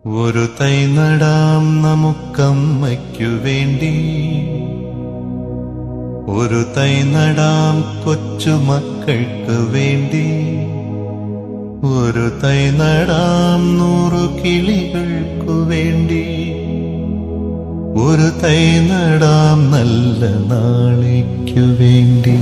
ഒരു തൈ നടാം നമുക്കമ്മയ്ക്കു വേണ്ടി, ഒരു തൈ നടാം കൊച്ചുമക്കൾക്ക് വേണ്ടി, ഒരു തൈ നടാം 100 കിളികൾക്കു വേണ്ടി, ഒരു തൈ നടാം നല്ല നാളേക്കു വേണ്ടി.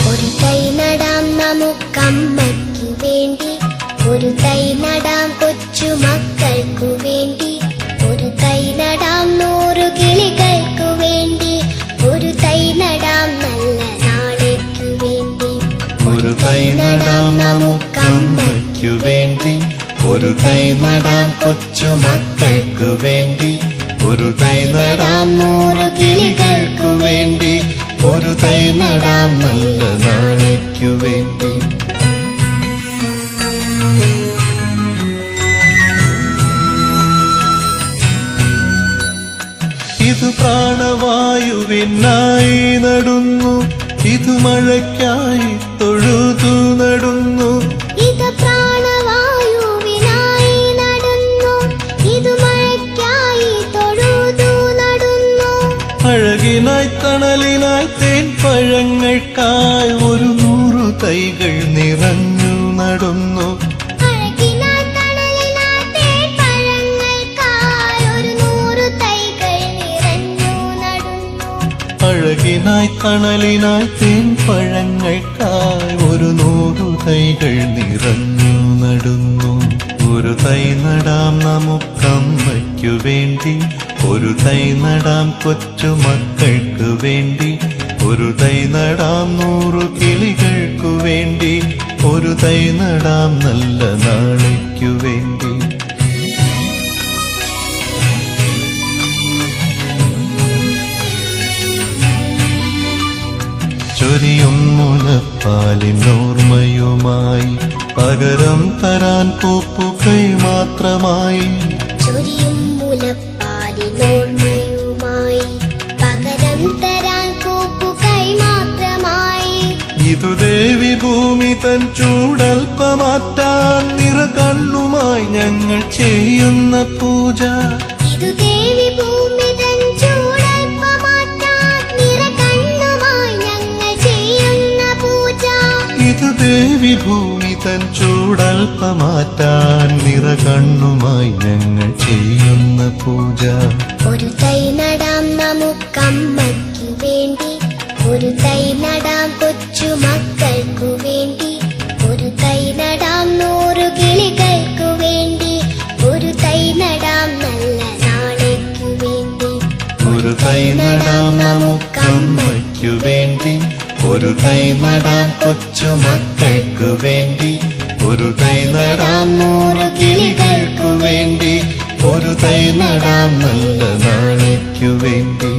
ഒരു തൈ നടാം നമുക്കമ്മയ്ക്കു വേണ്ടി, ഒരു തൈ നടാം കൊച്ചുമക്കൾക്കു വേണ്ടി, ഒരു തൈ നടാം 100 കിളികൾക്കു വേണ്ടി, ഒരു തൈ നടാം നല്ല നാളേക്കു വേണ്ടി. ഒരു തൈ നടാം നമുക്കമ്മയ്ക്കു വേണ്ടി, ഒരു തൈ നടാം കൊച്ചുമക്കൾക്കു വേണ്ടി, ഒരു തൈ നടാം 100 കിളികൾക്കു വേണ്ടി, ഒരു തൈ നടാം നല്ല നാളേക്കു വേണ്ടി. ഇത് പ്രാണവായുവിനായി നടുന്നു, ഇത് മഴയ്ക്കായി തൊഴുതു നടുന്നു, ഇത് പ്രാണവായുവിനായി നടുന്നു, ഇത് മഴയ്ക്കായി തൊഴുതു നടുന്നു. അഴകിനായി തണലിനായി തേൻ പഴങ്ങൾക്കായി 100 തൈകൾ നിറഞ്ഞു നടുന്നു, അഴകിനായി തണലിനായി തേൻ പഴങ്ങൾക്കായി 100 തൈകൾ നിറഞ്ഞു നടുന്നു. അഴകിനായി തണലിനായി തേൻ പഴങ്ങൾക്കായി 100 തൈകൾ നിറഞ്ഞു നടുന്നു. ഒരു തൈ നടാം നമുക്കമ്മയ്ക്കു വേണ്ടി, ഒരു തൈ നടാം കൊച്ചുമക്കൾക്ക് വേണ്ടി, ഒരു തൈ നടാം 100 കിളികൾക്കു വേണ്ടി, ഒരു തൈ നടാം നല്ല നാളേക്കു വേണ്ടി. ചൊരിയും മുലപ്പാലിനോർമ്മയുമായി പകരം തരാൻ പൂപ്പുകൈ മാത്രമായി, ചൊരിയും മുലപ്പാലിനോർമ്മയുമായി പകരം തരാൻ പൂപ്പുകൈ മാത്രമായി. ഇതു ദേവി ഭൂമി തൻ ചൂടൽപ്പമാറ്റാൻ നിറകണ്ണുമായി ഞങ്ങൾ ചെയ്യുന്ന പൂജ, ഇതു ദേവി ഭൂമി തൻ ചൂടൽപ്പമാറ്റാൻ നിറകണ്ണുമായി ഞങ്ങൾ ചെയ്യുന്ന പൂജ, ഇതു ദേവി ഭൂമി തൻ ചൂടൽപ്പമാറ്റാൻ നിറകണ്ണുമായി ഞങ്ങൾ ചെയ്യുന്ന പൂജ. ഒരു തൈ നടാം നമുക്കമ്മയ്ക്കു വേണ്ടി, ഒരു തൈ നടാം കൊച്ചുമക്കൾക്കു വേണ്ടി, ഒരു തൈ നടാം 100 കിളികൾക്കു വേണ്ടി, ഒരു തൈ നടാം നല്ല നാളേക്കു വേണ്ടി. ഒരു തൈ നടാം നമുക്കമ്മയ്ക്കു വേണ്ടി, ഒരു തൈ നടാം കൊച്ചുമക്കൾക്കു വേണ്ടി, ഒരു തൈ നടാം 100 കിളികൾക്കു വേണ്ടി, ഒരു തൈ നടാം നല്ല നാളേക്കു വേണ്ടി.